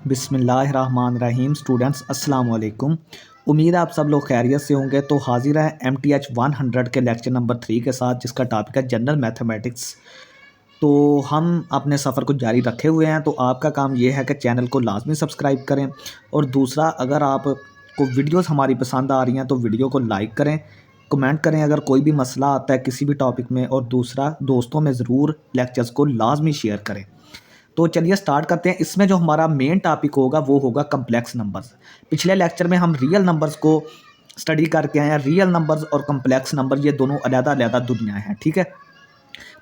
बिस्मिल्लाहिर्रहमानिर्रहीम। स्टूडेंट्स अस्सलाम वालेकुम। उम्मीद है आप सब लोग खैरियत से होंगे। तो हाजिर है MTH 100 के लेक्चर नंबर 3 के साथ, जिसका टॉपिक है जनरल मैथमेटिक्स। तो हम अपने सफ़र को जारी रखे हुए हैं। तो आपका काम ये है कि चैनल को लाजमी सब्सक्राइब करें, और दूसरा, अगर आपको वीडियोस हमारी पसंद आ रही हैं तो वीडियो को लाइक करें, कमेंट करें अगर कोई भी मसला आता है किसी भी टॉपिक में, और दूसरा, दोस्तों में ज़रूर लेक्चर्स को लाजमी शेयर करें। तो चलिए स्टार्ट करते हैं। इसमें जो हमारा मेन टॉपिक होगा वो होगा कम्प्लेक्स नंबर्स। पिछले लेक्चर में हम रियल नंबर्स को स्टडी करके आए हैं। रियल नंबर्स और कम्प्लेक्स नंबर ये दोनों अलग-अलग दुनिया हैं, ठीक है।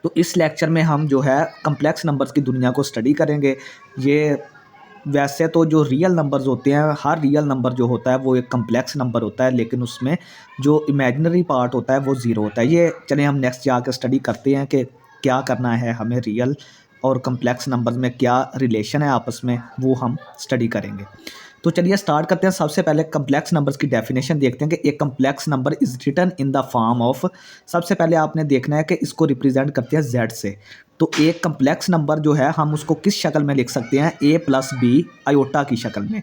तो इस लेक्चर में हम जो है कम्प्लेक्स नंबर्स की दुनिया को स्टडी करेंगे। ये वैसे तो जो रियल नंबर्स होते हैं, हर रियल नंबर जो होता है वो एक कम्प्लेक्स नंबर होता है, लेकिन उसमें जो इमेजिनरी पार्ट होता है वो ज़ीरो होता है। ये चलें हम नेक्स्ट जाकर स्टडी करते हैं कि क्या करना है हमें, रियल और कम्प्लेक्स नंबर्स में क्या रिलेशन है आपस में, वो हम स्टडी करेंगे। तो चलिए स्टार्ट करते हैं। सबसे पहले कम्प्लेक्स नंबर्स की डेफिनेशन देखते हैं कि एक complex number is written in the form of. सबसे पहले आपने देखना है कि इसको रिप्रेजेंट करते हैं Z से। तो एक कम्प्लेक्स नंबर जो है हम उसको किस शक्ल में लिख सकते हैं, A+B आयोटा की शक्ल में।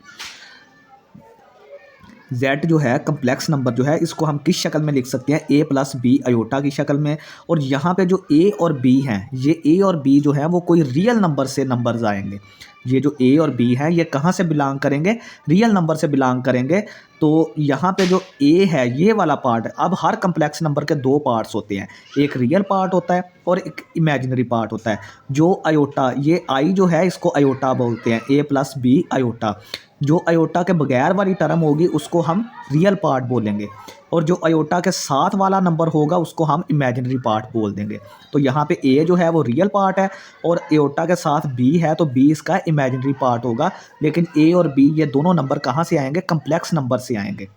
Z जो है कम्प्लेक्स नंबर जो है, इसको हम किस शक्ल में लिख सकते हैं, A+B आयोटा की शक्ल में। और यहाँ पे जो A और B हैं, ये A और B जो है वो कोई रियल नंबर से नंबर्स आएंगे। ये जो A और B है ये कहाँ से बिलोंग करेंगे, रियल नंबर से बिलोंग करेंगे। तो यहाँ पे जो A है ये वाला पार्ट, अब हर कम्प्लेक्स नंबर के दो पार्ट्स होते हैं, एक रियल पार्ट होता है और एक इमेजिनरी पार्ट होता है। जो आयोटा, ये I जो है इसको आयोटा बोलते हैं, A+B आयोटा। जो आयोटा के बगैर वाली टर्म होगी उसको हम रियल पार्ट बोलेंगे, और जो आयोटा के साथ वाला नंबर होगा उसको हम इमेजिनरी पार्ट बोल देंगे। तो यहाँ पे A जो है वो रियल पार्ट है, और आयोटा के साथ B है तो B इसका इमेजिनरी पार्ट होगा। लेकिन A और B ये दोनों नंबर कहाँ से आएंगे, कम्प्लेक्स नंबर से आएंगे।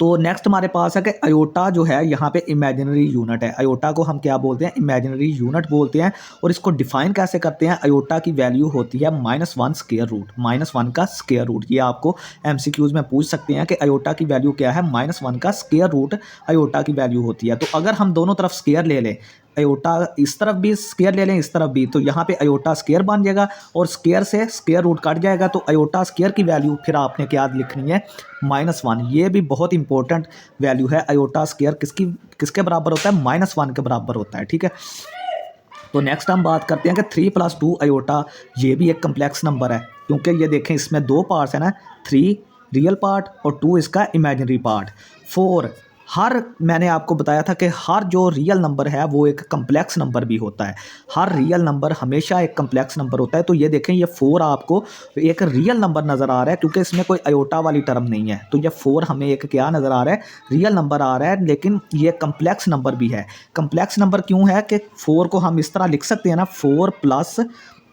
तो नेक्स्ट हमारे पास है कि आयोटा जो है यहाँ पे इमेजिनरी यूनिट है। आयोटा को हम क्या बोलते हैं, इमेजिनरी यूनिट बोलते हैं। और इसको डिफाइन कैसे करते हैं, आयोटा की वैल्यू होती है -1 स्क्वायर रूट, -1 का स्क्वायर रूट। ये आपको MCQs में पूछ सकते हैं कि आयोटा की वैल्यू क्या है, -1 का स्क्वायर रूट आयोटा की वैल्यू होती है। तो अगर हम दोनों तरफ स्क्वायर ले लें, आयोटा इस तरफ भी स्क्वायर ले लें, इस तरफ भी, तो यहाँ पे आयोटा स्क्वायर बन जाएगा, और स्क्वायर से स्क्वायर रूट कट जाएगा। तो आयोटा स्क्वायर की वैल्यू फिर आपने क्या लिखनी है, -1। ये भी बहुत इंपॉर्टेंट वैल्यू है। आयोटा स्क्वायर किसके बराबर होता है, -1 के बराबर होता है, ठीक है। तो नेक्स्ट हम बात करते हैं कि 3+2 आयोटा, ये भी एक कम्प्लेक्स नंबर है, क्योंकि ये देखें इसमें दो पार्ट्स हैं ना, 3 रियल पार्ट और 2 इसका इमेजिनरी पार्ट। 4, हर, मैंने आपको बताया था कि हर जो रियल नंबर है वो एक कम्प्लेक्स नंबर भी होता है। हर रियल नंबर हमेशा एक कम्प्लेक्स नंबर होता है। तो ये देखें, ये 4 आपको एक रियल नंबर नज़र आ रहा है, क्योंकि इसमें कोई आयोटा वाली टर्म नहीं है। तो ये 4 हमें एक क्या नज़र आ रहा है, रियल नंबर आ रहा है, लेकिन ये कम्प्लेक्स नंबर भी है। कम्प्लेक्स नंबर क्यों है कि 4 को हम इस तरह लिख सकते हैं ना, 4 +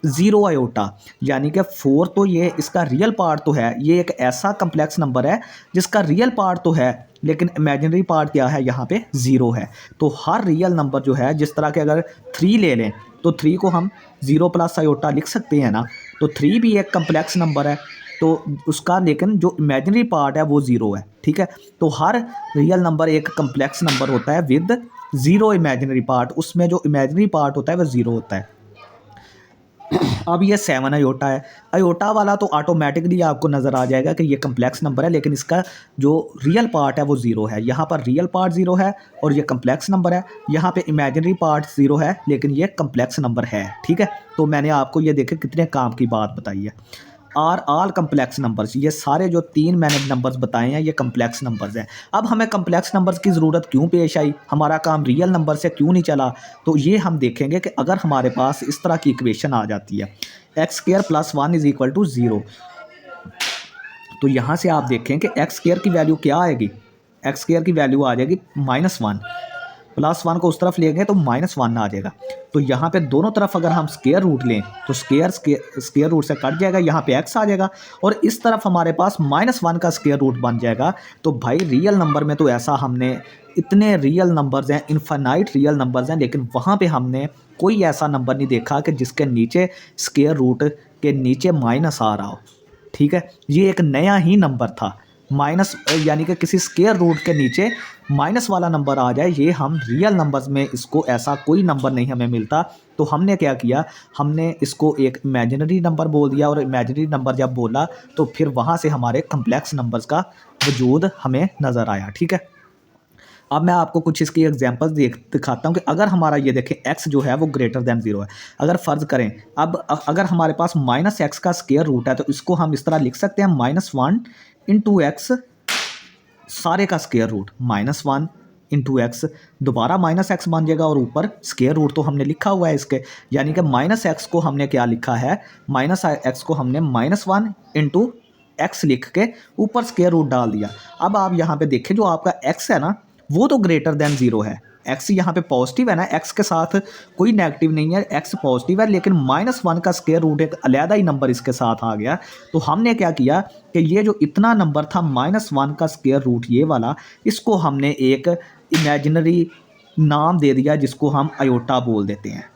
0 आयोटा, यानी कि 4 तो ये इसका रियल पार्ट तो है, ये एक ऐसा कम्प्लेक्स नंबर है जिसका रियल पार्ट तो है, लेकिन इमेजिनरी पार्ट क्या है, यहाँ पे 0 है। तो हर रियल नंबर जो है, जिस तरह के अगर 3 ले लें तो 3 को हम 0 + आयोटा लिख सकते हैं ना। तो 3 भी एक कम्प्लेक्स नंबर है, तो उसका लेकिन जो इमेजिनरी पार्ट है वो 0 है, ठीक है। तो हर रियल नंबर एक कम्प्लेक्स नंबर होता है विद 0 इमेजिनरी पार्ट, उसमें जो इमेजिनरी पार्ट होता है वह 0 होता है। अब ये 7 आयोटा है। आयोटा वाला तो ऑटोमेटिकली आपको नज़र आ जाएगा कि ये कम्प्लेक्स नंबर है, लेकिन इसका जो रियल पार्ट है वो 0 है। यहाँ पर रियल पार्ट 0 है और ये कम्प्लेक्स नंबर है। यहाँ पे इमेजिनरी पार्ट 0 है, लेकिन ये कम्प्लेक्स नंबर है, ठीक है। तो मैंने आपको ये देखे कितने काम की बात बताई है। आर ऑल कम्प्लेक्स नंबर्स, ये सारे जो 3 मैंने नंबर्स बताए हैं ये कम्प्लेक्स नंबर्स हैं। अब हमें कम्प्लेक्स नंबर्स की ज़रूरत क्यों पेश आई, हमारा काम रियल नंबर से क्यों नहीं चला, तो ये हम देखेंगे कि अगर हमारे पास इस तरह की इक्वेशन आ जाती है, x² + 1 = 0, तो यहाँ से आप देखें कि x² की वैल्यू क्या आएगी, x² की वैल्यू आ जाएगी -1, +1 को उस तरफ लेंगे तो -1 आ जाएगा। तो यहाँ पे दोनों तरफ अगर हम स्क्वायर रूट लें तो स्क्वायर रूट से कट जाएगा, यहाँ पे x आ जाएगा, और इस तरफ हमारे पास -1 का स्क्वायर रूट बन जाएगा। तो भाई रियल नंबर में तो ऐसा हमने, इतने रियल नंबर्स हैं, इनफाइनाइट रियल नंबर्स हैं, लेकिन वहाँ पे हमने कोई ऐसा नंबर नहीं देखा कि जिसके नीचे स्क्वायर रूट के नीचे माइनस आ रहा हो, ठीक है। ये एक नया ही नंबर था, माइनस यानी कि किसी स्क्वायर रूट के नीचे माइनस वाला नंबर आ जाए, ये हम रियल नंबर्स में इसको ऐसा कोई नंबर नहीं हमें मिलता। तो हमने क्या किया, हमने इसको एक इमेजिनरी नंबर बोल दिया, और इमेजिनरी नंबर जब बोला तो फिर वहाँ से हमारे कम्प्लेक्स नंबर्स का वजूद हमें नज़र आया। ठीक है, अब मैं आपको कुछ इसकी एग्जांपल्स दिखाता हूँ कि अगर हमारा ये देखें x जो है वो ग्रेटर देन 0 है। अगर फ़र्ज़ करें, अब अगर हमारे पास माइनस एक्स का स्क्वायर रूट है तो इसको हम इस तरह लिख सकते हैं -1 इंटू एक्स सारे का स्क्वायर रूट, -1 इंटू एक्स दोबारा माइनस एक्स बन जाएगा और ऊपर स्क्वायर रूट तो हमने लिखा हुआ है इसके, यानी कि माइनस एक्स को हमने क्या लिखा है, माइनस एक्स को हमने -1 इंटू एक्स लिख के ऊपर स्क्वायर रूट डाल दिया। अब आप यहाँ पे देखें जो आपका एक्स है ना वो तो ग्रेटर देन 0 है, एक्स यहाँ पे पॉजिटिव है ना, एक्स के साथ कोई नेगेटिव नहीं है, एक्स पॉजिटिव है, लेकिन -1 का स्क्वायर रूट एक अलहदा ही नंबर इसके साथ आ गया। तो हमने क्या किया कि ये जो इतना नंबर था -1 का स्क्वायर रूट ये वाला, इसको हमने एक इमेजिनरी नाम दे दिया जिसको हम अयोटा बोल देते हैं।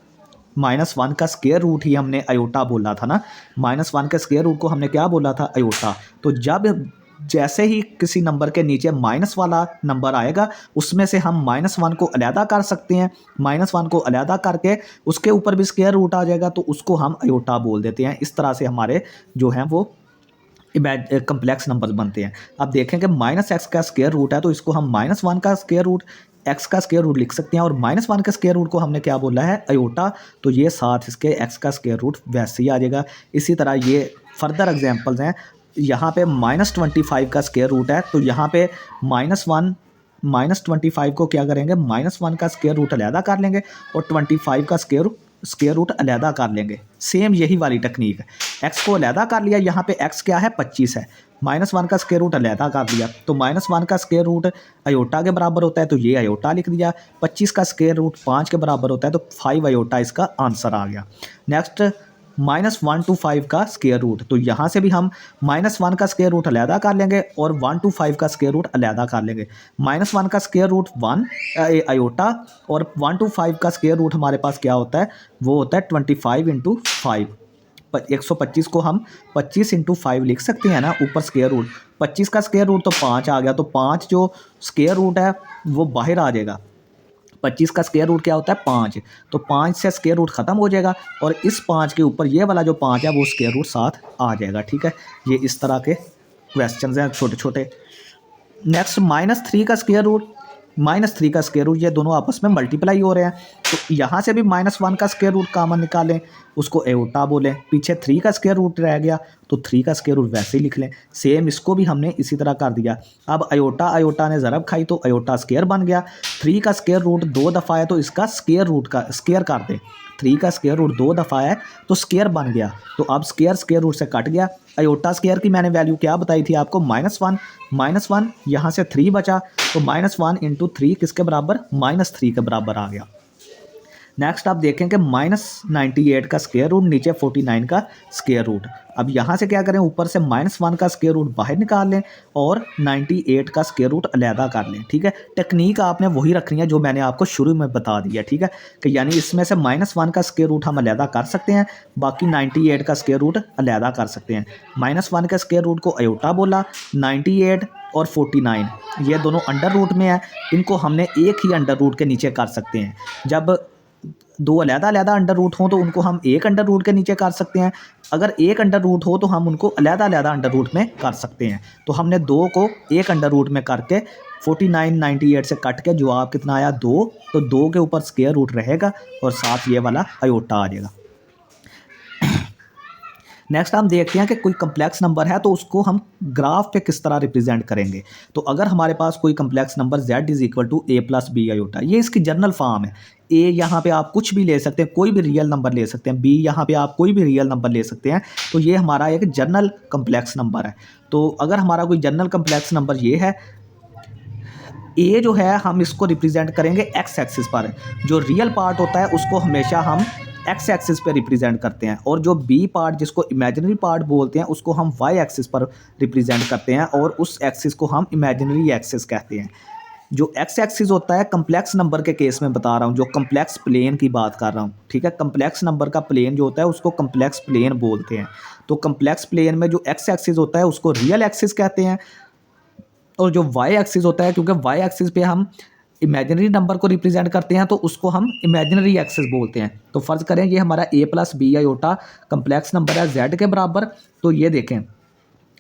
-1 का स्क्वायर रूट ही हमने अयोटा बोला था ना, -1 के स्क्वायर रूट को हमने क्या बोला था, अयोटा। तो जब जैसे ही किसी नंबर के नीचे माइनस वाला नंबर आएगा उसमें से हम -1 को अलहदा कर सकते हैं, -1 को अलहदा करके उसके ऊपर भी स्क्वायर रूट आ जाएगा तो उसको हम अयोटा बोल देते हैं। इस तरह से हमारे जो हैं वो कम्प्लेक्स नंबर बनते हैं। अब देखें कि -x का स्क्वायर रूट है तो इसको हम -1 का स्क्वायर रूट x का स्क्वायर रूट लिख सकते हैं, और -1 के स्क्वायर रूट को हमने क्या बोला है, अयोटा। तो ये साथ इसके x का स्क्वायर रूट वैसे ही आ जाएगा। इसी तरह ये फर्दर एग्जांपल्स हैं, यहाँ पे -25 का स्क्वायर रूट है तो यहाँ पे -25 को क्या करेंगे, -1 का स्क्वायर रूट अलहदा कर लेंगे और 25 का स्क्वायर रूट अलहदा कर लेंगे। सेम यही वाली टेक्निक है, x को अलहदा कर लिया, यहाँ पे x क्या है, 25 है, -1 का स्क्वायर रूट अलहदा कर दिया तो -1 का स्क्वायर रूट अयोटा के बराबर होता है तो ये अयोटा लिख दिया, 25 का स्क्वायर रूट 5 के बराबर होता है तो 5 अयोटा इसका आंसर आ गया। नेक्स्ट -1 to 5 का स्क्वायर रूट, तो यहाँ से भी हम -1 का स्क्वायर रूट अलहदा कर लेंगे और 1 to 5 का स्क्वायर रूट अलहदा कर लेंगे। -1 का स्क्वायर रूट 1 अयोटा और 1 to 5 का स्क्वायर रूट हमारे पास क्या होता है, वो होता है 25 इंटू 5। 125 को हम 25 इंटू 5 लिख सकते हैं ना, ऊपर स्क्वायर रूट, 25 का स्क्वायर रूट तो 5 आ गया, तो 5 जो स्क्वायर रूट है वो बाहर आ जाएगा। 25 का स्क्वायर रूट क्या होता है, 5, तो 5 से स्क्वायर रूट ख़त्म हो जाएगा और इस 5 के ऊपर ये वाला जो 5 है वो स्क्वायर रूट साथ आ जाएगा। ठीक है, ये इस तरह के क्वेश्चंस हैं छोटे छोटे। नेक्स्ट -3 का स्क्वायर रूट, -3 का स्क्वायर रूट, ये दोनों आपस में मल्टीप्लाई हो रहे हैं तो यहाँ से भी -1 का स्क्वायर रूट कॉमन निकालें, उसको एओटा बोलें, पीछे 3 का स्क्वायर रूट रह गया तो 3 का स्क्वायर रूट वैसे ही लिख लें। सेम इसको भी हमने इसी तरह कर दिया। अब अयोटा ने ज़रब खाई तो अयोटा स्क्वायर बन गया। 3 का स्क्वायर रूट 2 दफ़ा है तो इसका स्क्वायर रूट का स्क्वायर कर दें। 3 का स्क्वायर रूट 2 दफ़ा है तो स्क्वायर बन गया, तो अब स्क्वायर रूट से कट गया। अयोटा स्क्वायर की मैंने वैल्यू क्या बताई थी आपको, -1 यहाँ से 3 बचा तो -1 इंटू 3 किसके बराबर, -3 के बराबर आ गया। नेक्स्ट आप देखें कि -98 का स्क्वायर रूट, नीचे 49 का स्क्वायर रूट। अब यहाँ से क्या करें, ऊपर से -1 का स्क्वायर रूट बाहर निकाल लें और 98 का स्क्वायर रूट अलहदा कर लें। ठीक है, टेक्निक आपने वही रखनी है जो मैंने आपको शुरू में बता दिया। ठीक है, कि यानी इसमें से -1 का स्क्वायर रूट हम अलहदा कर सकते हैं, बाकी 98 का स्क्वायर रूट अलहदा कर सकते हैं। -1 का स्क्वायर रूट को अयोटा बोला, 98 और 49 ये दोनों अंडर रूट में है, इनको हमने एक ही अंडर रूट के नीचे कर सकते हैं। जब दो अलहदा अंडर रूट हों तो उनको हम एक अंडर रूट के नीचे कर सकते हैं, अगर एक अंडर रूट हो तो हम उनको अलहदा अंडर रूट में कर सकते हैं। तो हमने 2 को एक अंडर रूट में करके 49 98 से कट के जवाब कितना आया, 2, तो 2 के ऊपर स्क्वायर रूट रहेगा और साथ ये वाला अयोटा आ जाएगा। नेक्स्ट हम देखते हैं कि कोई कम्प्लेक्स नंबर है तो उसको हम ग्राफ पे किस तरह रिप्रेजेंट करेंगे। तो अगर हमारे पास कोई complex number z = a + b iota, ये इसकी जनरल फॉर्म है। a यहाँ पे आप कुछ भी ले सकते हैं, कोई भी रियल नंबर ले सकते हैं, b यहाँ पे आप कोई भी रियल नंबर ले सकते हैं, तो ये हमारा एक जनरल कम्प्लेक्स नंबर है। तो अगर हमारा कोई जनरल कम्प्लेक्स नंबर ये है, a जो है हम इसको रिप्रेजेंट करेंगे x एक्सिस पर, जो रियल पार्ट होता है उसको हमेशा हम x एक्सिस पे रिप्रेजेंट करते हैं, और जो b पार्ट जिसको इमेजिनरी पार्ट बोलते हैं उसको हम y एक्सिस पर रिप्रेजेंट करते हैं, और उस एक्सिस को हम इमेजिनरी एक्सिस कहते हैं। जो x एक्सिस होता है कम्प्लेक्स नंबर के केस में बता रहा हूँ, जो कम्प्लेक्स प्लेन की बात कर रहा हूँ। ठीक है, कम्प्लेक्स नंबर का प्लेन जो होता है उसको कम्प्लेक्स प्लेन बोलते हैं। तो कम्प्लेक्स प्लेन में जो x एक्सिस होता है उसको रियल एक्सिस कहते हैं, और जो वाई एक्सिस होता है, क्योंकि वाई एक्सिस पे हम इमेजिनरी नंबर को रिप्रेजेंट करते हैं तो उसको हम इमेजिनरी एक्सिस बोलते हैं। तो फ़र्ज़ करें ये हमारा a plus B iota complex number है z के बराबर। तो ये देखें,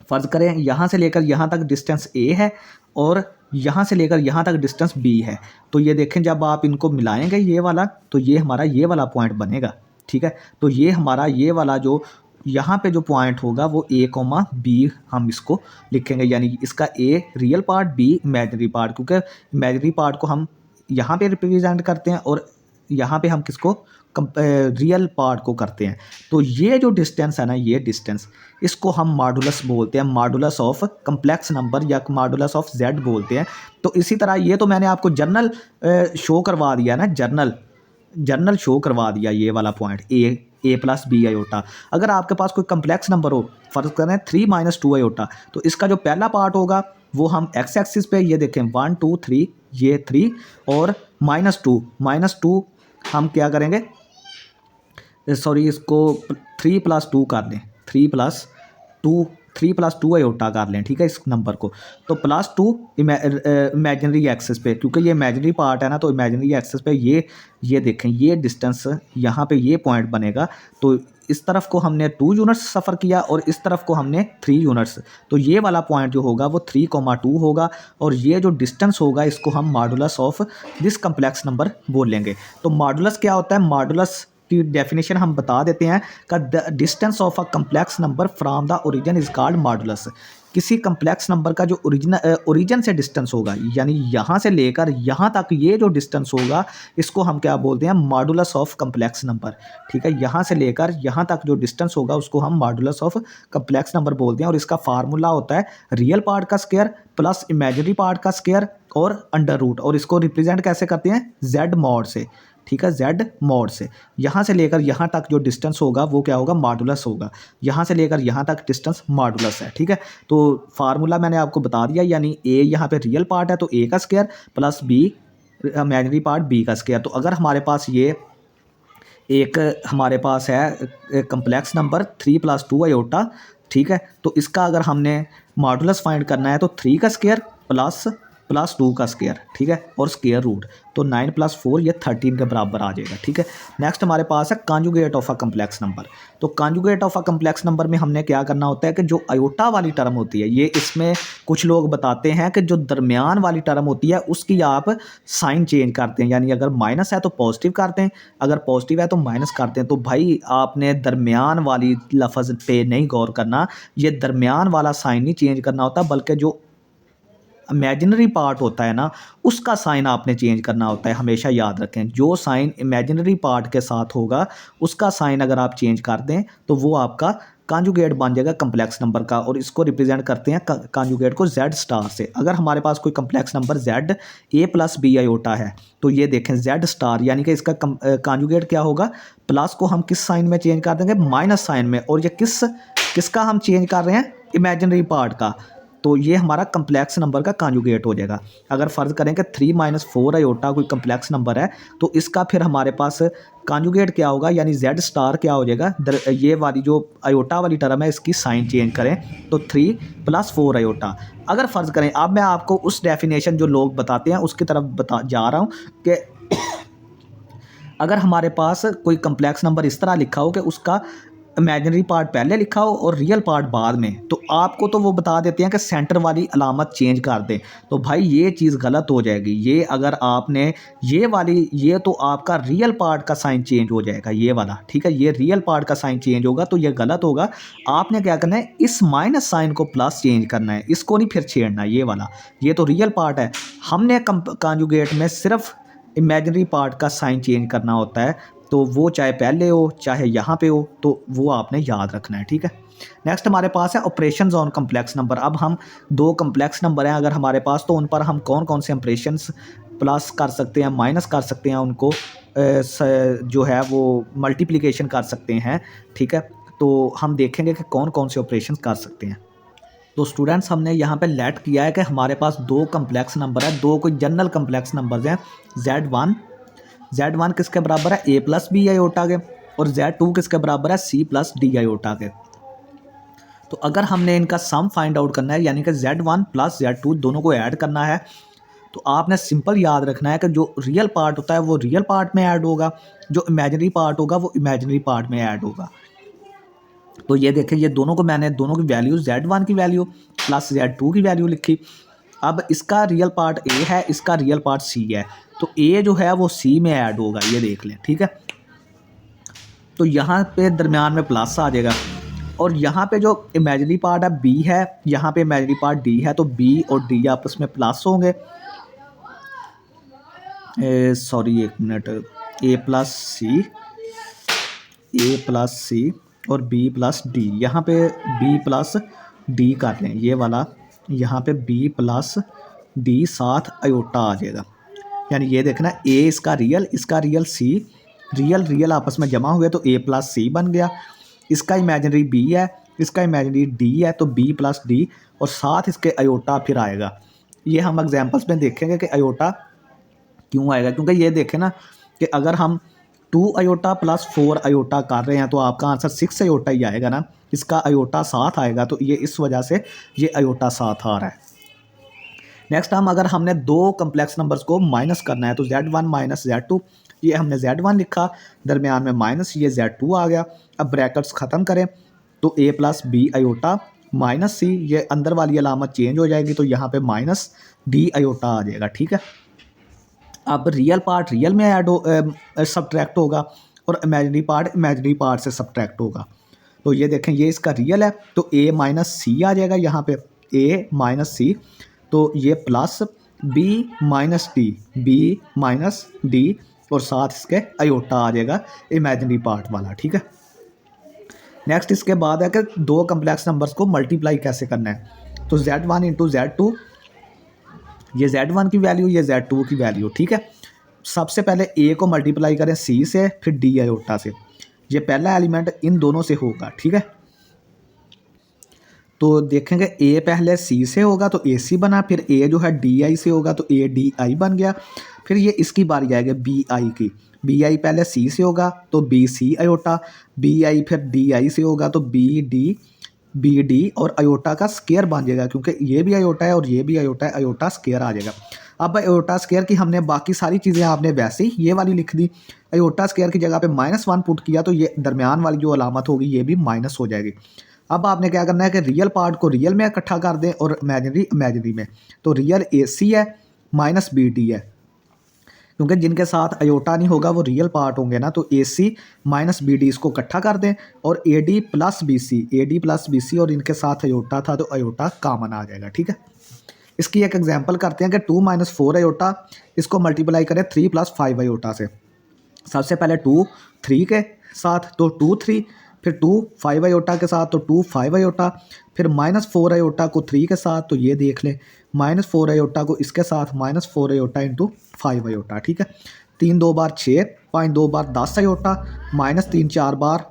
फ़र्ज़ करें यहाँ से लेकर यहाँ तक डिस्टेंस a है और यहाँ से लेकर यहाँ तक डिस्टेंस b है। तो ये देखें, जब आप इनको मिलाएंगे ये वाला, तो ये हमारा ये वाला पॉइंट बनेगा। ठीक है, तो ये हमारा ये वाला जो यहाँ पे जो पॉइंट होगा वो a कॉमा बी हम इसको लिखेंगे, यानी इसका a real part, b imaginary part, क्योंकि इमेजिनरी पार्ट को हम यहाँ पे रिप्रेजेंट करते हैं और यहाँ पे हम किसको रियल पार्ट को करते हैं। तो ये जो डिस्टेंस है ना, ये डिस्टेंस, इसको हम मॉडुलस बोलते हैं, मॉडुलस ऑफ कम्प्लेक्स नंबर या मॉडुलस ऑफ z बोलते हैं। तो इसी तरह ये तो मैंने आपको जर्नल शो करवा दिया ना, जर्नल शो करवा दिया ये वाला point a plus B iota. अगर आपके पास कोई कम्प्लेक्स नंबर हो, फर्ज करें 3 माइनस 2 आयोटा, तो इसका जो पहला पार्ट होगा वो हम एक्स एक्सिस पे, ये देखें 1 2 3, ये 3 और -2 हम क्या करेंगे, सॉरी इसको 3 प्लस 2 कर लें, 3 प्लस 2 आयोटा कर लें। ठीक है, इस नंबर को तो +2 इमेजिनरी एक्सिस पे, क्योंकि ये इमेजिनरी पार्ट है ना, तो इमेजिनरी एक्सिस पे ये देखें, ये डिस्टेंस यहाँ पे ये पॉइंट बनेगा। तो इस तरफ को हमने 2 यूनिट्स सफ़र किया और इस तरफ को हमने 3 यूनिट्स। तो ये वाला पॉइंट जो होगा वो 3,2 होगा और ये जो डिस्टेंस होगा इसको हम modulus of this complex number बोलेंगे। तो मॉडुलस क्या होता है, मॉडुलस की डेफिनेशन हम बता देते हैं का the distance of a complex number from the origin is called modulus. किसी कम्प्लेक्स नंबर का जो ओरिजिन से डिस्टेंस होगा, यानी यहाँ से लेकर यहाँ तक ये जो डिस्टेंस होगा, इसको हम क्या बोलते हैं, मॉडुलस ऑफ कम्प्लेक्स नंबर। ठीक है, यहाँ से लेकर यहाँ तक जो डिस्टेंस होगा उसको हम मॉडुलस ऑफ कम्प्लेक्स नंबर बोलते हैं। और इसका फार्मूला होता है रियल पार्ट का स्क्वायर प्लस इमेजिनरी पार्ट का स्क्वायर और अंडर रूट। और इसको रिप्रेजेंट कैसे करते हैं, z मॉड से। ठीक है, z मॉड से। यहाँ से लेकर यहाँ तक जो डिस्टेंस होगा वो क्या होगा, मॉडुलस होगा। यहाँ से लेकर यहाँ तक डिस्टेंस मॉडुलस है। ठीक है, तो फार्मूला मैंने आपको बता दिया, यानी a यहाँ पे रियल पार्ट है तो a का square plus b imaginary part b का स्क्वायर। तो अगर हमारे पास ये एक हमारे पास है कम्प्लेक्स नंबर 3 + 2 आयोटा, ठीक है, तो इसका अगर हमने मॉडुलस फाइंड करना है तो 3 का स्क्वायर प्लस 2 का स्क्वायर। ठीक है, और स्क्वायर रूट, तो 9 + 4 ये 13 के बराबर आ जाएगा। ठीक है, नेक्स्ट हमारे पास है conjugate of a complex number. तो conjugate of a complex number में हमने क्या करना होता है कि जो आयोटा वाली टर्म होती है, ये इसमें कुछ लोग बताते हैं कि जो दरमियान वाली टर्म होती है उसकी आप साइन चेंज करते हैं, यानी अगर माइनस है तो पॉजिटिव करते हैं, अगर पॉजिटिव है तो माइनस करते हैं। तो भाई आपने दरमियान वाली लफ्ज़ पे नहीं गौर करना, ये दरमियान वाला साइन नहीं चेंज करना होता, बल्कि जो इमेजिनरी पार्ट होता है ना उसका साइन आपने चेंज करना होता है। हमेशा याद रखें, जो साइन इमेजिनरी पार्ट के साथ होगा उसका साइन अगर आप चेंज कर दें तो वो आपका कॉन्जुगेट बन जाएगा कम्प्लेक्स नंबर का। और इसको रिप्रेजेंट करते हैं कॉन्जुगेट को z स्टार से। अगर हमारे पास कोई complex number z a plus B iota है तो ये देखें z स्टार, यानी कि इसका कॉन्जुगेट क्या होगा, प्लस को हम किस साइन में चेंज कर देंगे, माइनस साइन में। और ये किसका हम चेंज कर रहे हैं, इमेजिनरी पार्ट का। तो ये हमारा कम्प्लेक्स नंबर का कॉन्जुगेट हो जाएगा। अगर फ़र्ज़ करें कि 3 - 4 आयोटा कोई कम्प्लेक्स नंबर है तो इसका फिर हमारे पास कॉन्जुगेट क्या होगा, यानी z स्टार क्या हो जाएगा, ये वाली जो आयोटा वाली टर्म है इसकी साइन चेंज करें तो 3 + 4 आयोटा। अगर फ़र्ज़ करें, अब मैं आपको उस डेफिनेशन जो लोग बताते हैं उसकी तरफ जा रहा हूँ कि अगर हमारे पास कोई कम्प्लेक्स नंबर इस तरह लिखा हो कि उसका इमेजिनरी पार्ट पहले लिखा हो और रियल पार्ट बाद में, तो आपको तो वो बता देते हैं कि सेंटर वाली अलामत चेंज कर दें। तो भाई ये चीज़ गलत हो जाएगी। ये अगर आपने ये तो आपका रियल पार्ट का साइन चेंज हो जाएगा, ये वाला। ठीक है, ये रियल पार्ट का साइन चेंज होगा तो ये गलत होगा। आपने क्या करना है, इस माइनस साइन को प्लस चेंज करना है, इसको नहीं फिर छेड़ना। ये वाला, ये तो रियल पार्ट है, हमने कॉन्जुगेट में सिर्फ इमेजिनरी पार्ट का साइन चेंज करना होता है। तो वो चाहे पहले हो चाहे यहाँ पे हो, तो वो आपने याद रखना है। ठीक है, नेक्स्ट हमारे पास है ऑपरेशंस ऑन कम्प्लेक्स नंबर। अब हम 2 कम्प्लेक्स नंबर हैं अगर हमारे पास, तो उन पर हम कौन कौन से ऑपरेशंस प्लस कर सकते हैं, माइनस कर सकते हैं, उनको जो है वो मल्टीप्लिकेशन कर सकते हैं। ठीक है, तो हम देखेंगे कि कौन कौन से ऑपरेशंस कर सकते हैं। तो स्टूडेंट्स, हमने यहाँ पे लेट किया है कि हमारे पास 2 कम्प्लेक्स नंबर है, 2 कोई जनरल कम्प्लेक्स नंबर्स हैं। Z1 किसके बराबर है, a + b आयोटा के, और Z2 किसके बराबर है, c + d आयोटा के। तो अगर हमने इनका सम फाइंड आउट करना है, यानी कि Z1 प्लस Z2 दोनों को ऐड करना है, तो आपने सिंपल याद रखना है कि जो रियल पार्ट होता है वो रियल पार्ट में ऐड होगा, जो इमेजिनरी पार्ट होगा वो इमेजिनरी पार्ट में ऐड होगा। तो ये देखें, ये दोनों को मैंने दोनों की वैल्यू Z1 की वैल्यू प्लस Z2 की वैल्यू लिखी। अब इसका रियल पार्ट A है, इसका रियल पार्ट C है, तो A जो है वो C में ऐड होगा, ये देख लें, ठीक है। तो यहाँ पे दरमियान में प्लस आ जाएगा, और यहाँ पे जो इमेजिनरी पार्ट है B है, यहाँ पे इमेजिनरी पार्ट D है, तो B और D आपस में प्लस होंगे। सॉरी एक मिनट, A प्लस C और B प्लस D, यहाँ पे B प्लस D कर लें, ये वाला यहाँ पे B प्लस D साथ अयोटा आ जाएगा। यानी ये देखना A इसका रियल C, रियल आपस में जमा हुए तो A प्लस C बन गया। इसका इमेजिनरी B है, इसका इमेजिनरी D है, तो B प्लस D और साथ इसके अयोटा फिर आएगा। ये हम एग्जांपल्स में देखेंगे कि अयोटा क्यों आएगा, क्योंकि ये देखें ना कि अगर हम 2 अयोटा प्लस 4 अयोटा कर रहे हैं तो आपका आंसर 6 अयोटा ही आएगा ना, इसका अयोटा साथ आएगा, तो ये इस वजह से ये अयोटा साथ आ रहा है। नेक्स्ट अगर हमने दो कम्प्लेक्स नंबर्स को माइनस करना है, तो Z1 माइनस Z2, ये हमने Z1 लिखा, दरमियान में माइनस, ये Z2 आ गया। अब ब्रैकेट्स ख़त्म करें तो A plus B iota minus C, ये अंदर वाली अलामत चेंज हो जाएगी, तो यहाँ पे माइनस D अयोटा आ जाएगा, ठीक है। अब रियल पार्ट रियल में ऐड सब्ट्रैक्ट होगा, और इमेजिनरी पार्ट से सब्ट्रैक्ट होगा। तो ये देखें, ये इसका रियल है, तो A माइनस C आ जाएगा, यहाँ पे A माइनस C, तो ये प्लस B माइनस D और साथ इसके अयोटा आ जाएगा इमेजिनरी पार्ट वाला, ठीक है। नेक्स्ट इसके बाद है कि दो कम्प्लेक्स नंबर्स को मल्टीप्लाई कैसे करना है। तो Z1 इंटू Z2, ये Z1 की वैल्यू, ये Z2 की वैल्यू, ठीक है। सबसे पहले A को मल्टीप्लाई करें C से, फिर D अयोटा से, ये पहला एलिमेंट इन दोनों से होगा, ठीक है। तो देखेंगे A पहले C से होगा तो AC बना, फिर A जो है DI से होगा तो ADI बन गया, फिर ये इसकी बारी आएगी BI की, BI पहले C से होगा तो BC अयोटा, BI फिर DI से होगा तो BD और अयोटा का स्केयर बन जाएगा, क्योंकि ये भी अयोटा है और ये भी अयोटा है, अयोटा स्केयर आ जाएगा। अब अयोटा स्केयर की हमने बाकी सारी चीज़ें आपने वैसे ही ये वाली लिख दी, अयोटा स्केयर की जगह पे -1 पुट किया, तो ये दरमियान वाली जो अलामत होगी ये भी माइनस हो जाएगी। अब आपने क्या करना है कि रियल पार्ट को रियल में इकट्ठा कर दें और इमेजिनरी में, तो रियल AC है माइनस BD है, क्योंकि जिनके साथ अयोटा नहीं होगा वो रियल पार्ट होंगे ना, तो AC माइनस BD इसको इकट्ठा कर दें, और AD प्लस BC और इनके साथ अयोटा था तो अयोटा कॉमन आ जाएगा, ठीक है। इसकी एक एग्जांपल करते हैं कि 2 माइनस 4 अयोटा, इसको मल्टीप्लाई करें 3 प्लस 5 अयोटा से। सबसे पहले 2 3 के साथ तो 2 3, फिर 2 5 अयोटा के साथ तो 2 5 अयोटा, फिर -4 अयोटा को 3 के साथ, तो ये देख लें -4 अयोटा को इसके साथ -4 अयोटा इंटू 5 अयोटा, ठीक है। 3 2 बार 6, 5 2 बार 10 अयोटा, -3 4 बार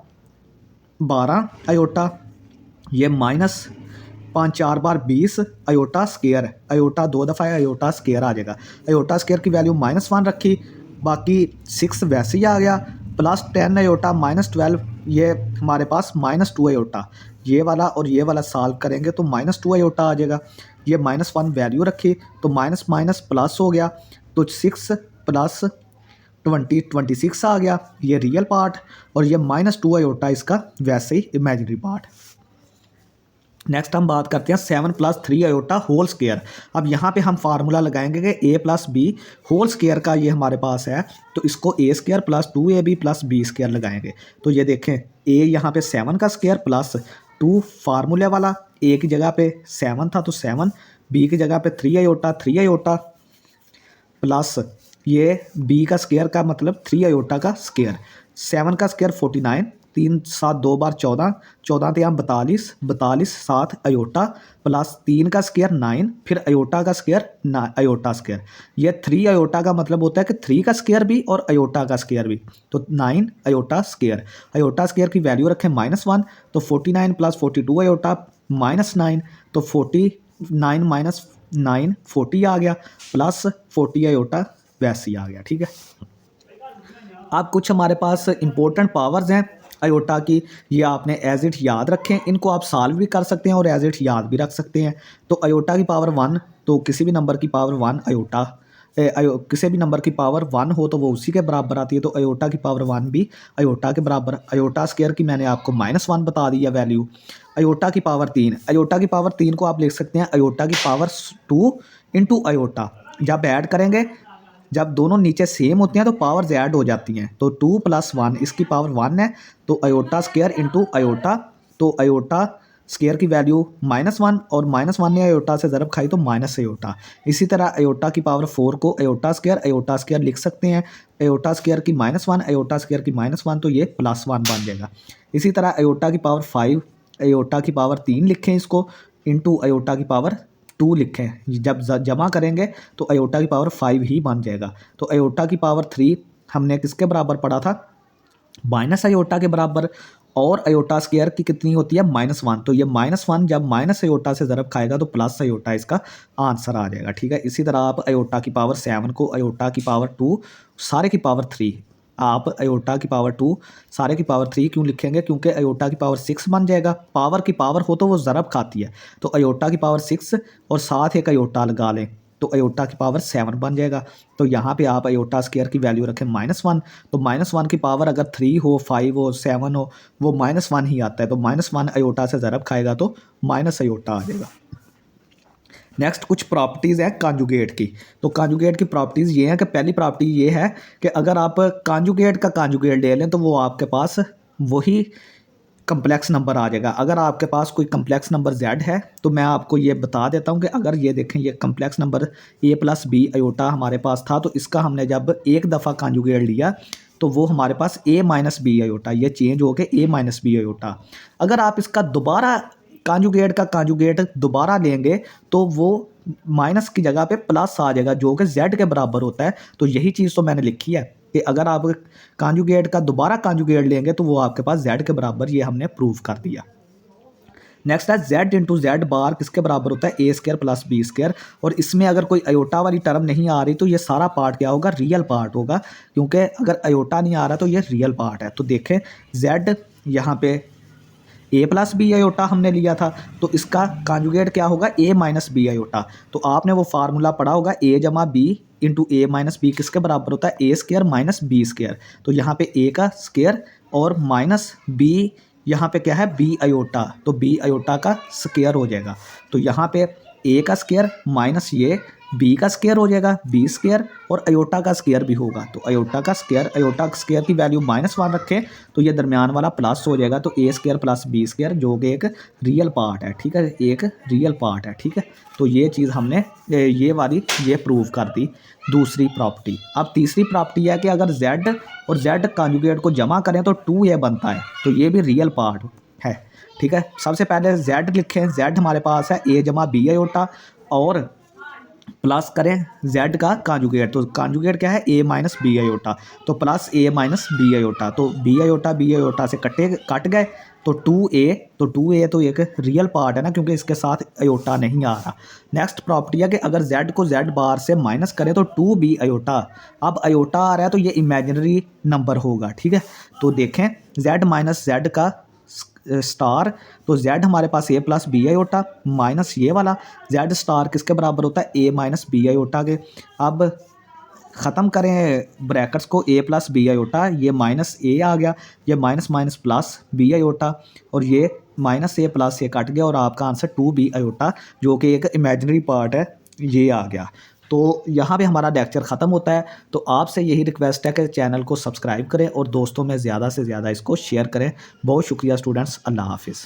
12 अयोटा, ये -5 4 बार 20 अयोटा स्केयर, अयोटा 2 दफ़ा है, अयोटा स्केयर आ जाएगा। अयोटा स्केयर की वैल्यू -1 रखी, बाकी 6 वैसे ही आ गया, प्लस 10 अयोटा -12, ये हमारे पास -2 अयोटा, ये वाला और ये वाला सॉल्व करेंगे तो -2 अयोटा आ जाएगा। ये -1 वैल्यू रखी तो माइनस माइनस प्लस हो गया, तो 6 प्लस 26 आ गया, ये रियल पार्ट, और ये -2 अयोटा इसका वैसे ही इमेजिनरी पार्ट। नेक्स्ट हम बात करते हैं 7 प्लस 3 अयोटा होल स्केयर। अब यहाँ पे हम फार्मूला लगाएंगे कि A plus B whole square का, ये हमारे पास है, तो इसको A square plus 2AB plus B square लगाएंगे। तो ये देखें, A यहाँ पे 7 का स्केयर प्लस 2 फार्मूले वाला, A की जगह पे 7 था तो 7, B की जगह पे 3 अयोटा प्लस ये B का स्केयर का मतलब 3 अयोटा का स्केयर, 7 का स्केयर 49, 3 7 2 बार 14, 14 3 42 7 अयोटा प्लस 3 का स्केयर 9, फिर अयोटा का स्केयर अयोटा स्केयर। ये 3 अयोटा का मतलब होता है कि 3 का स्केयर भी और अयोटा का स्केयर भी, तो 9 अयोटा स्केयर। अयोटा स्केयर की वैल्यू रखें -1, तो 49 प्लस 42 अयोटा -9, तो 49 माइनस 9 40 आ गया, प्लस 40 अयोटा वैसे ही आ गया, ठीक है। अब कुछ हमारे पास इंपॉर्टेंट पावर्स हैं, अयोटा की, ये आपने एज इट याद रखें, इनको आप सॉल्व भी कर सकते हैं और एज इट याद भी रख सकते हैं। तो अयोटा की पावर 1, तो किसी भी नंबर की पावर 1 अयोटा, किसी भी नंबर की पावर 1 हो तो वो उसी के बराबर आती है, तो अयोटा की पावर 1 भी अयोटा के बराबर। अयोटा स्क्वायर की मैंने आपको -1 बता दी है वैल्यू। अयोटा की पावर 3, अयोटा की पावर 3 को आप लिख सकते हैं अयोटा की पावर 2 इंटू अयोटा। जब ऐड करेंगे, जब दोनों नीचे सेम होते हैं तो पावर्स ऐड हो जाती हैं, तो 2 + 1 इसकी पावर 1 है, तो अयोटा स्क्वायर इंटू अयोटा, तो अयोटा स्क्वायर की वैल्यू -1 और -1 ने अयोटा से ज़रब खाई तो माइनस अयोटा। इसी तरह अयोटा की पावर 4 को अयोटा स्क्वायर लिख सकते हैं, अयोटा स्क्वायर की -1 अयोटा स्क्वायर की -1, तो ये +1 बन जाएगा। इसी तरह अयोटा की पावर 5 अयोटा की पावर 3 लिखें इसको, इंटू अयोटा की पावर 2 लिखें, जब जमा करेंगे तो अयोटा की पावर 5 ही बन जाएगा। तो अयोटा की पावर 3 हमने किसके बराबर पढ़ा था, माइनस अयोटा के बराबर, और अयोटा स्क्वायर की कितनी होती है -1, तो ये -1 जब माइनस अयोटा से ज़रब खाएगा तो प्लस अयोटा इसका आंसर आ जाएगा। ठीक है, इसी तरह आप अयोटा की पावर 7 को अयोटा की पावर 2 सारे की पावर 3, आप अयोटा की पावर 2 सारे की पावर 3 क्यों लिखेंगे, क्योंकि अयोटा की पावर 6 बन जाएगा। पावर की पावर हो तो वो ज़रब खाती है, तो अयोटा की पावर 6 और साथ एक अयोटा लगा लें तो अयोटा की पावर 7 बन जाएगा। तो यहाँ पे आप अयोटा स्क्वायर की वैल्यू रखें -1, तो -1 की पावर अगर 3 हो, 5 हो, 7 हो, वो -1 ही आता है, तो -1 अयोटा से ज़रब खाएगा तो माइनस अयोटा आ जाएगा। नेक्स्ट कुछ प्रॉपर्टीज़ है कांजुगेट की। तो कांजुगेट की प्रॉपर्टीज़ ये हैं कि पहली प्रॉपर्टी ये है कि अगर आप कांजुगेट का कांजुगेट ले लें तो वो आपके पास वही कम्प्लेक्स नंबर आ जाएगा। अगर आपके पास कोई कम्प्लेक्स नंबर z है तो मैं आपको ये बता देता हूँ कि अगर ये देखें, ये complex number a + b iota हमारे पास था, तो इसका हमने जब एक दफ़ा कांजुगेट लिया तो वो हमारे पास a - b अयोटा, ये चेंज हो के a - b अयोटा। अगर आप इसका दोबारा कांजुगेट का कांजुगेट दोबारा लेंगे तो वो माइनस की जगह पे प्लस आ जाएगा, जो कि z के बराबर होता है। तो यही चीज़ तो मैंने लिखी है कि अगर आप कांजुगेट का दोबारा कांजुगेट लेंगे तो वो आपके पास z के बराबर, ये हमने प्रूव कर दिया। नेक्स्ट है z इंटू जेड बार किसके बराबर होता है, a² + b²। और इसमें अगर कोई अयोटा वाली टर्म नहीं आ रही तो ये सारा पार्ट क्या होगा, रियल पार्ट होगा, क्योंकि अगर अयोटा नहीं आ रहा तो ये रियल पार्ट है। तो देखें z यहाँ पे a + b अयोटा हमने लिया था, तो इसका कांजुगेट क्या होगा, a - b अयोटा। तो आपने वो फार्मूला पढ़ा होगा, a = b into a - b किसके बराबर होता है, a² - b²। तो यहाँ पे a का स्क्वायर और -b यहाँ पे क्या है, b अयोटा, तो b अयोटा का स्क्वायर हो जाएगा। तो यहाँ पे a का स्क्वायर माइनस ये b का स्क्वायर हो जाएगा, b² और अयोटा का स्क्वायर भी होगा। तो अयोटा का स्क्वायर की वैल्यू -1 रखें तो ये दरमियान वाला प्लस हो जाएगा, तो a² + b², जो कि एक रियल पार्ट है। ठीक है, एक रियल पार्ट है। ठीक है, तो ये चीज़ हमने ये वाली ये प्रूव कर दी, दूसरी प्रॉपर्टी। अब तीसरी प्रॉपर्टी है कि अगर z और z कांजुगेट को जमा करें तो 2a बनता है, तो ये भी रियल पार्ट है। ठीक है, सबसे पहले z लिखें, z हमारे पास है a + b अयोटा, और प्लस करें z का कांजुगेट, तो कांजुगेट क्या है, a - b अयोटा, तो प्लस a - b अयोटा, तो b अयोटा से कट गए, तो 2a तो एक रियल पार्ट है ना, क्योंकि इसके साथ अयोटा नहीं आ रहा। नेक्स्ट प्रॉपर्टी है कि अगर z को z बार से माइनस करें तो 2b अयोटा। अब अयोटा आ रहा है तो ये इमेजिनरी नंबर होगा। ठीक है, तो देखें z - z का स्टार, तो z हमारे पास a + b अयोटा माइनस ये वाला z* किसके बराबर होता है, a - b अयोटा के। अब ख़त्म करें ब्रैकेट्स को, a + b अयोटा, ये -a आ गया, ये माइनस प्लस b अयोटा, और ये -a + a कट गया, और आपका आंसर 2b अयोटा, जो कि एक इमेजिनरी पार्ट है, ये आ गया। तो यहाँ पे हमारा लेक्चर ख़त्म होता है। तो आपसे यही रिक्वेस्ट है कि चैनल को सब्सक्राइब करें और दोस्तों में ज़्यादा से ज़्यादा इसको शेयर करें। बहुत शुक्रिया स्टूडेंट्स, अल्लाह हाफिज़।